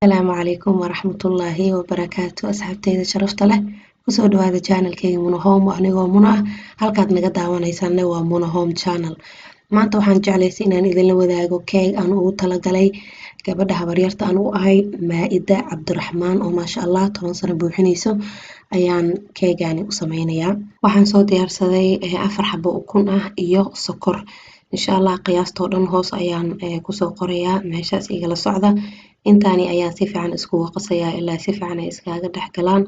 Asalaamu calaykum waraxmatullaahi wabarakaatu asxaabteyda sharafta leh kusoo dhawaada channelkeyga Muna Home anigoo Muna ah halkaad naga daawanaysaanna waa Muna Home channel maanta waxaan jeclaystay inaan idinla wadaago keeg aan ugu talagalay gabadha habaryarta aan u ahay Maa'ida Cabdiraxmaan oo maasha Allah 10 sano buuxinayso ayaan keegani u sameynayaa waxaan soo diyaarsaday 4 xabo ukun ah iyo sokor insha Allah qiyaastoo dhan hoos ayaan kusoo qorayaa meeshaas igala socda intaani ayaan si fiican iskugu qasayaa ilaa si fiican ay iskaga dhex galaan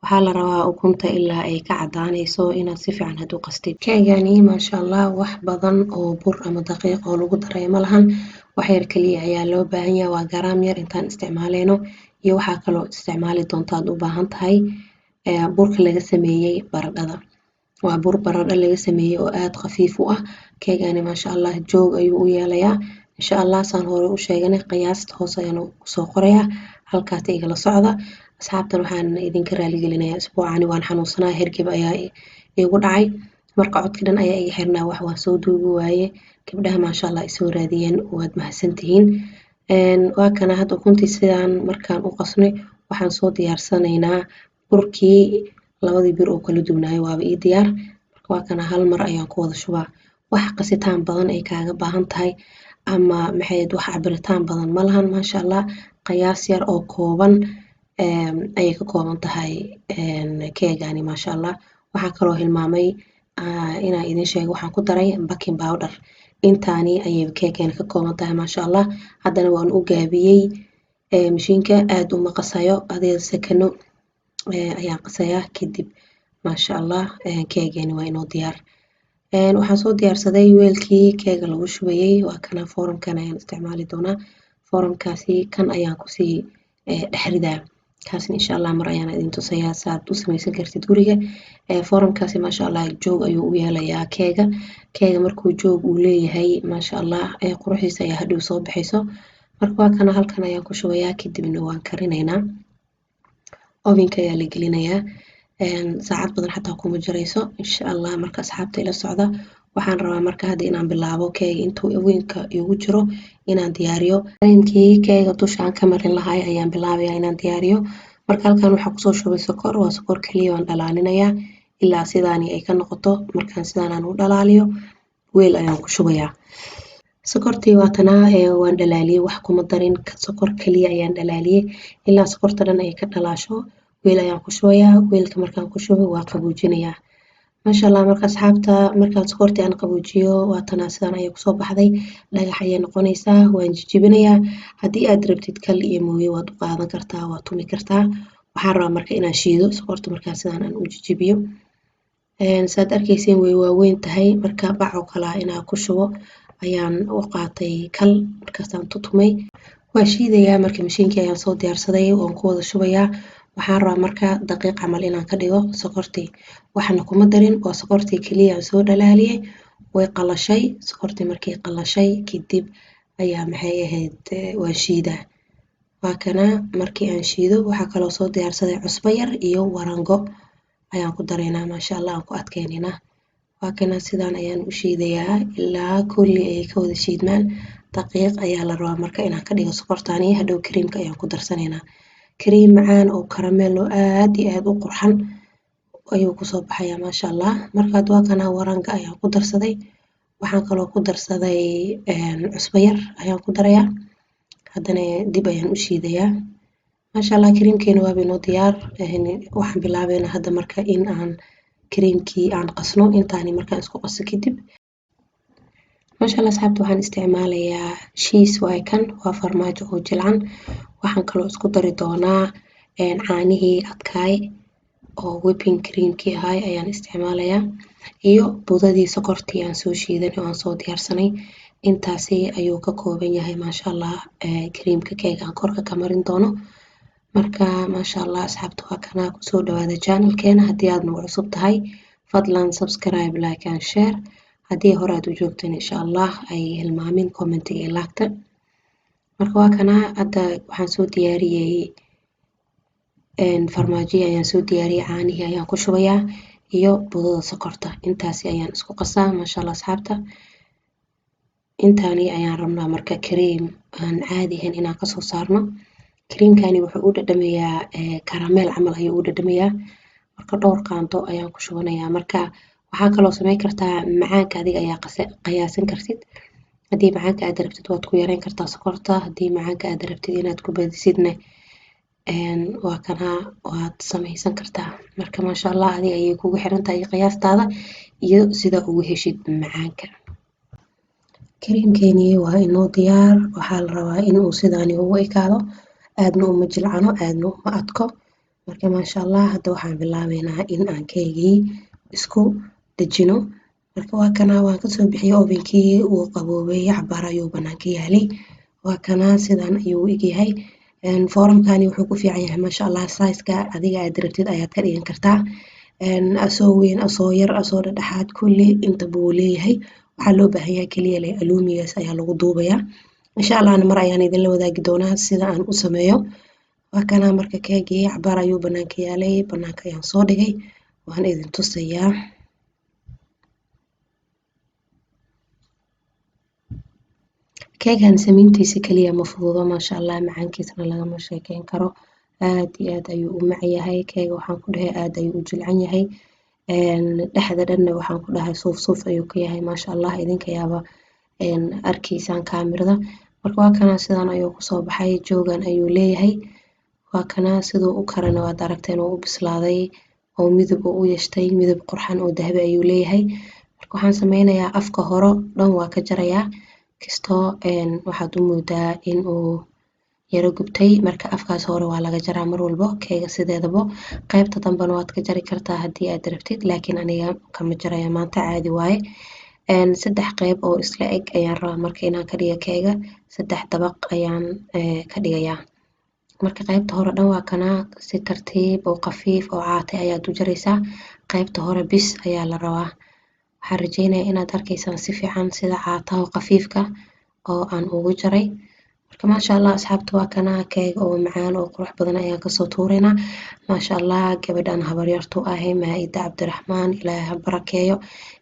waxaa la rabaa ukunta ilaa ay ka cadaanayso inaad si fiican had u qastid keegani maasha Allah wax badan oo bur ama daqiiq oo lagu daray ma lahan wax yar kaliya ayaa loo baahan yahay waa garaam yar intaan isticmaaleyno iyo waxaa kaloo isticmaali doontaad u baahan tahay burka laga sameeyay baradhada waa bur baradho laga sameeyay oo aad khafiif u ah keegani maasha Allah joog ayuu u yeelayaa insha Allah saan hore u sheeganay qiyaasta hoos ayaan kusoo qorayaa halkaas igala socda asxaabtan waxaan idinka raali gelinayaa isbuucani waan xanuunsanaa hergeb ayaa igu dhacay marka codka dhan ayaa iga xirnaa wax waan soo duubi waaye gabdhaha maasha Allah isoo raadiyeen waad mahadsantihiin waa kana hadda ukuntii sidaan markaan u qasnay waxaan soo diyaarsanaynaa burkii labadii bir oo kala duwanaayo waaba ii diyaar marka waa kana hal mar ayaan ku wada shubaa wax qasitaan badan ay kaaga baahan tahay ama maxay wax cabiritaan badan ma lahan maasha Allah qiyaas yar oo kooban ayay ka kooban tahay keegani maasha Allah waxaa kaloo hilmaamay inaan idin sheego waxaan ku daray baking powder intaani ayay keegani ka kooban tahay maasha Allah haddana waan u gaabiyey mashiinka aad uma qasayo adiga sakano ayaan qasayaa kadib maasha Allah keegani waa inoo diyaar waxaan soo diyaarsaday weelkii keega lagu shubayay waa kana foorumkan ayaan isticmaali doonaa foorumkaasi kan ayaan kusii dhexridaa kaasna insha Allah mar ayaan idin tusayaa saad u samaysan kartid guriga foorumkaasi maasha Allah joog ayuu u yeelayaa keega markuu joog uu leeyahay maasha Allah quruxiisa ayaa hadhow soo baxayso marka waa kana halkan ayaan ku shubayaa kadibna waan karinaynaa ovenka ayaa la gelinayaa saacad badan xataa kuma jirayso insha Allah marka asxaabta ila socda waxaan rabaa marka hadda inaan bilaabo keega intuu ovenka igu jiro inaan diyaariyo kariimkii keega dushaan ka marin lahaay ayaan bilaabayaa inaan diyaariyo marka halkan waxaa kusoo shubay sokor waa sokor kaliya waan dhalaalinayaa ilaa sidaani ay ka noqoto markaan sidaan u dhalaaliyo weel ayaan ku shubayaa sokortii waatanaa waan dhalaaliyey wax kuma darin sokor kaliya ayaan dhalaaliyey ilaa sokorta dhan ay ka dhalaasho weel ayaan ku shubayaa weelka markaan ku shubo waa qaboojinayaa maasha Allah marka asxaabta markaan sokortii aan qaboojiyo waatanaa sidaan ayay kusoo baxday dhagax ayay noqonaysaa waan jijibinayaa haddii aad rabtid kal iyo mooye waad u qaadan kartaa waad tumi kartaa waxaan rabaa marka inaan shiido sokorta markaa sidaan aan u jijibiyo saad arkayseen way waaweyn tahay marka bac oo kale inaan ku shubo ayaan u qaatay kal markaasaan tutumay waa shiidayaa marka mashiinkii ayaan soo diyaarsaday waan ku wada shubayaa waxaan rabaa marka daqiiq camal inaan ka dhigo sokortii waxna kuma darin waa sokortii kaliya aan soo dhalaaliyey way qalashay sokortii markii qalashay kadib ayaa maxay ahayd waa shiidaa waa kana markii aan shiido waxaa kaloo soo diyaarsaday cusbo yar iyo warango ayaan ku dareynaa maasha Allah aan ku adkeynaynaa waa kana sidaan ayaan u shiidayaa ilaa kulli ay ka wada shiidmaan daqiiq ayaa la rabaa marka inaan ka dhigo sokortaani hadhow kariimka ayaan ku darsanaynaa kariim macaan oo karameel oo aad iyo aad u qurxan ayuu kusoo baxayaa maasha Allah markaad waa kana waranga ayaan ku darsaday waxaan kaloo ku darsaday cusbo yar ayaan ku darayaa haddana dib ayaan u shiidayaa maasha Allah kariimkeena waa inoo diyaar waxaan bilaabeynaa hadda marka in aan kariimkii aan qasno intaani markaan isku qaso kadib maasha Allah asxaabta waxaan isticmaalayaa cheese waaye kan waa farmaajo oo jilcan waxaan kaloo isku dari doonaa caanihii adkaay oo whipping creamkii ahay ayaan isticmaalayaa iyo budadii sokortii aan soo shiidanay oo aan soo diyaarsanay intaasi ayuu ka kooban yahay maasha Allah creamka keega aan korka ka marin doono marka maasha Allah asxaabta waa kana kusoo dhawaada channelkeena haddii aad nagu cusub tahay fadlan subscribe like and share haddii hore aad u joogteen insha Allah ay hilmaamin commentiga iyo laagta marka waa kana hadda waxaan soo diyaariyey farmaajo ayaan soo diyaariyey caanihii ayaan ku shubayaa iyo budada sokorta intaasi ayaan isku qasaa maasha Allah asxaabta intaani ayaan rabnaa marka cream aan caadi ahayn inaan ka soo saarno kareemkani wuxuu u dhadhamayaa karameel camal ayuu u dhadhamayaa. Marka dhowr qaando ayaan ku shubanayaa. Marka waxaa kaloo samayn kartaa macaanka adiga ayaa qiyaasan kartid. Haddii macaanka aad rabtid waad ku yareyn kartaa sokorta, haddii macaanka aad rabtid inaad ku badisidna waa kana waad samaysan kartaa. Marka maasha Allah adiga ayay kugu xiran tahay qiyaastaada iyo sida ugu heshid macaanka. kareemkeeni waa inoo diyaar. Waxaa la rabaa inuu sidaani ugu ekaado, aadna uma jilcano aadna uma adko. Marka maasha Allah hadda waxaan bilaabeynaa in aan keegii isku dejino. Marka waa kana waan kasoo bixiyay ovenkii uu qaboobay cabaar ayuu banaanka yaalay. Waa kana sidaan ayuu u egyahay. Foorumkani wuxuu ku fiican yahay maasha Allah size-ka adiga aad rabtid ayaad ka dhigan kartaa. Asoo weyn asoo yar asoo dhexdhexaad kulli inta buu leeyahay. Waxaa loo baahan yahay kaliya leh alumiyaas ayaa lagu duubayaa. Insha Allah mar ayaan idinla wadaagi doonaa sida aan u sameeyo. Waa kana marka keegii cabaar ayuu banaanka yaalay, banaanka ayaan soo dhigay. Waan idin tusayaa. keegan samayntiisa kaliya ma fududo maasha Allah, macaankiisana lagama sheekeyn karo. Aad iyo aad ayuu u mac yahay keega. Waxaan ku dhahay aad ayuu u jilcan yahay. dhexda dhanna waxaan ku dhahay suuf suuf ayuu ka yahay maasha Allah. idinka yaaba arkaysaan kaamirada. Marka waa kana sidaan ayuu kusoo baxay. Joogan ayuu leeyahay. waa kana siduu u karana waad aragteen oo u bislaaday oo midab u yeeshtay, midab qurxan oo dahabi ayuu leeyahay. Marka waxaan sameynayaa afka horo dhan waa ka jarayaa kastoo waxaad u moodaa in uu yara gubtay. Marka afkaas hore waa laga jaraa mar walbo keega sideedaba. qaybta dambana waad ka jari kartaa haddii aad rabtid, laakiin aniga kama jaraya maanta caadi waaye. 3 qayb oo isla eg ayaan rabaa marka inaan ka dhigo keega. 3 dabaq ayaan ka dhigayaa. marka qaybta hore dhan waa kana si tartiib oo khafiif oo caate ayaad u jaraysaa. qaybta hore bis ayaa la rabaa. waxaan rajeynayaa inaad arkaysaan si fiican sida caataha khafiifka oo aan ugu jaray. marka maasha Allah asxaabta waa kana keeg oo macaan oo qurux badan ayaan kasoo tuureynaa. maasha Allah gabadhan habaryartu ahay Maaida Cabdiraxmaan, ilaahay ha barakeeyo,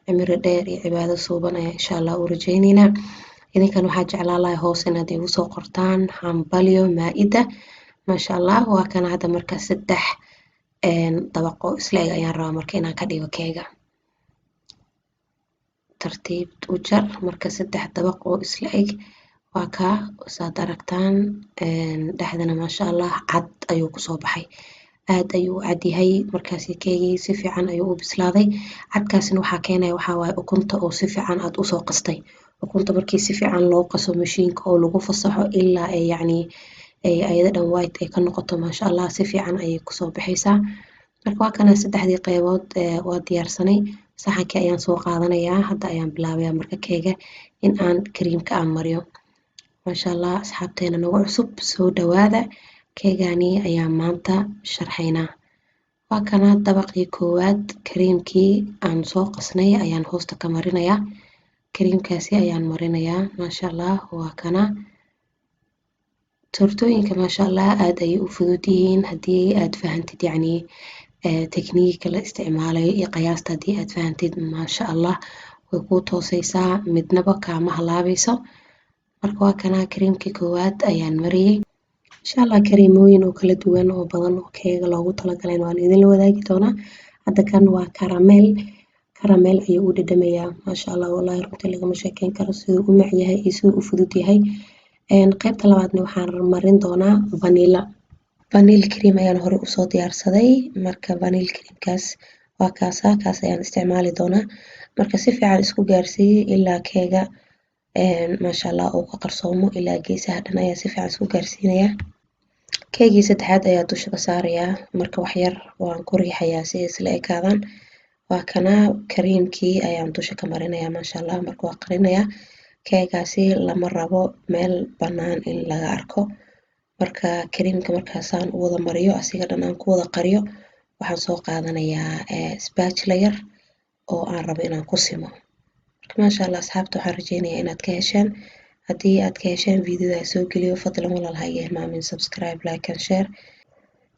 cimri dheer iyo cibaado suuban ayaa insha Allah u rajeyneynaa. idinkan waxaa jeclaan lahaa hoos inaad igu soo qortaan hambalyo Maaida. maasha Allah waa kana hadda marka 3 dabaq oo isla eg ayaan rabaa marka inaan ka dhigo keega. tartiib u jar marka 3 dabaq oo isla eg waa ka saad aragtaan. dhexdana maasha Allah cad ayuu kusoo baxay. aad ayuu u cad yahay. markaasi keegii si fiican ayuu u bislaaday. cadkaasina waxaa keenaya waxaa waaye ukunta oo si fiican aad usoo qastay. ukunta markii si fiican loo qaso mashiinka oo lagu fasaxo ilaa ay yacni ayada dhan white ay ka noqoto maasha Allah si fiican ayay kusoo baxaysaa. marka waa kana 3dii qaybood waa diyaarsanay. saxankii ayaan soo qaadanayaa. hadda ayaan bilaabayaa marka keega in aan kareemka aan mariyo. maasha Allah asxaabteena nagu cusub soo dhawaada. keegani ayaan maanta sharxaynaa. waa kana dabaqii koowaad kareemkii aan soo qasnay ayaan hoosta ka marinayaa. kareemkaasi ayaan marinayaa. maasha Allah waa kana. tortooyinka maasha Allah aad ayay u fudud yihiin haddii aad fahantid yacni tekniika la isticmaalayo iyo qiyaasta haddii aad fahantid maasha Allah way kuu toosaysaa, midnaba kaama halaabayso. marka waa kana kareemkii koowaad ayaan mariyay. insha Allah kareemooyin oo kala duwan oo badan oo keega loogu talagalay waan idinla wadaagi doonaa. hadda kan waa karameel ayuu u dhadhamayaa maasha Allah. wallahi runtii lagama sheekeyn karo siduu u mac yahay iyo siduu u fudud yahay. qaybta labaadna waxaan marin doonaa vanilla cream ayaan hore usoo diyaarsaday. marka vanilla creamkaas waa kaas ayaan isticmaali doonaa. marka si fiican isku gaarsiiyey ilaa keega maasha Allah uu ka qarsoomo ilaa geesaha dhan ayaa si fiican isku gaarsiinayaa. keegii 3aad ayaa dusha ka saarayaa. marka wax yar waan ku riixayaa si ay isla ekaadaan. waa kana kareemkii ayaan dusha ka marinayaa maasha Allah. marka waa qarinayaa. keegaasi lama rabo meel bannaan in laga arko. marka kareemka markaasaan u wada mariyo asiga dhan aan ku wada qariyo waxaan soo qaadanayaa spatula yar oo aan rabo inaan ku simo. marka maasha Allah asxaabta waxaan rajeynayaa inaad ka hesheen. haddii aad ka hesheen videoda soo geliyo fadlan walaal ha iga hilmaamin subscribe, like and share.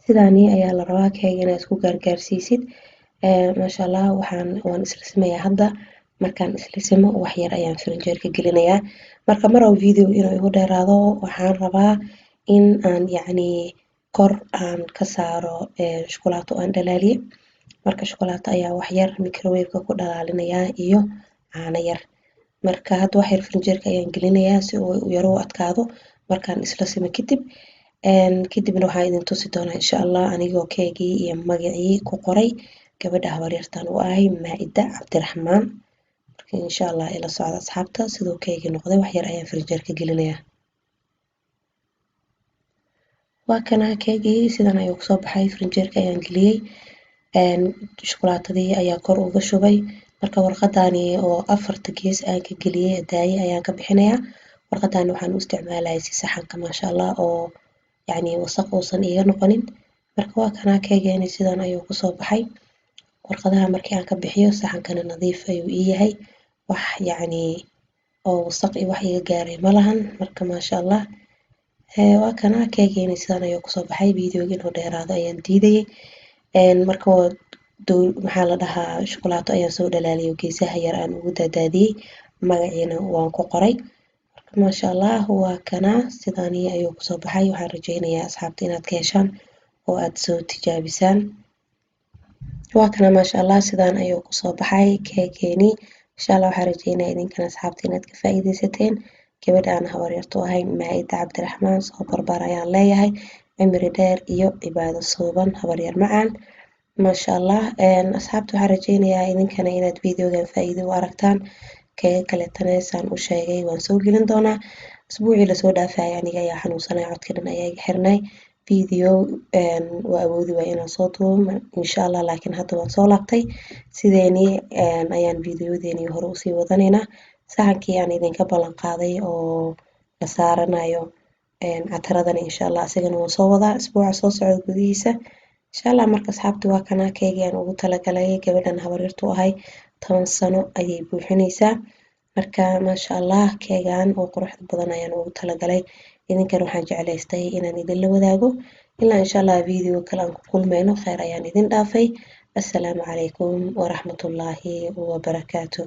sidaani ayaa la rabaa keega inaad isku gaargaarsiisid. maasha Allah waan isla simayaa hadda. markaan isla simo wax yar ayaan firinjeerka gelinayaa. marka mar oo video inuu igu dheeraado waxaan rabaa in aan yacni kor aan ka saaro shukulaato aan dhalaaliye. Marka shukulaato ayaa wax yar microwave-ka ku dhalaalinayaa iyo caano yar. Marka hadda wax yar firinjeerka ayaan gelinayaa si uu yar u adkaado markaan isla simo kadib. Kadibna waxaan idin tusi doonaa insha Allah anigoo keegii iyo magacii ku qoray gabadha habaryartan u ahay Maa'ida Cabdiraxmaan. Marka insha Allah ila socda asxaabta sidoo keegii noqday wax yar ayaan firinjeerka gelinayaa. waa kana keegii sidan ayuu kusoo baxay firinjeerka ayaan geliyey. Shukulaatadii ayaa kor uga shubay. Marka warqadani oo afarta gees aan ka geliyey daaye ayaan ka bixinayaa. warqadan waxaan u isticmaalay si saxanka maasha Allah oo yacni wasaq uusan iga noqonin. Marka waa kana keegani sidan ayuu kusoo baxay. warqadaha markii aan ka bixiyo saxankana nadiif ayuu ii yahay. wax yacni oo wasaq iyo wax iga gaaray ma lahan. Marka maasha Allah waa kana keegani sidan ayuu kusoo baxay. Videoga inuu dheeraado ayaan diidayay. marka maxaa la dhahaa shukulaato ayaan soo dhalaaliyay geesaha yar aan ugu daadaadiyey magaciina waan ku qoray. Marka maasha Allah waa kana sidani ayuu kusoo baxay. waxaan rajaynayaa asxaabta inaad ka heshaan oo aad soo tijaabisaan. waa kana maasha Allah sidan ayuu kusoo baxay keegani. insha Allah waxaan rajaynayaa idinkana asxaabta inaad ka faa'iidaysateen. gabadha aan habaryartu ahay Maa'ida Cabdiraxmaan soo barbaar ayaan leeyahay. cimri dheer iyo cibaado suuban habaryar macaan. maasha Allah asxaabta waxaan rajaynayaa idinkana inaad videogan faa'iido u aragtaan. keega kaleetana saan u sheegay waan soo gelin doonaa. Usbuucii lasoo dhaafay aniga ayaa xanuunsanay codka dhan ayaa iga xirnay. video waa awoodi waay inaan soo duubo insha Allah laakiin hadda waan soo laabtay. sideeni ayaan videodeeni hore usii wadanaynaa. saxankii aan idinka ballan qaaday oo la saaranayo cataradana insha Allah asigana waan soo wadaa isbuuca soo socda gudihiisa. insha Allah marka asxaabta waa kana keegii aan ugu talagalay gabadhan habaryartu ahay 10 sano ayay buuxinaysaa. marka maasha Allah keegan oo quruxda badan ayaan ugu talagalay. idinkana waxaan jeclaystay inaan idinla wadaago. ilaa insha Allah video kale aan ku kulmayno khayr ayaan idin dhaafay. assalaamu calaykum waraxmatullaahi wabarakaatuh.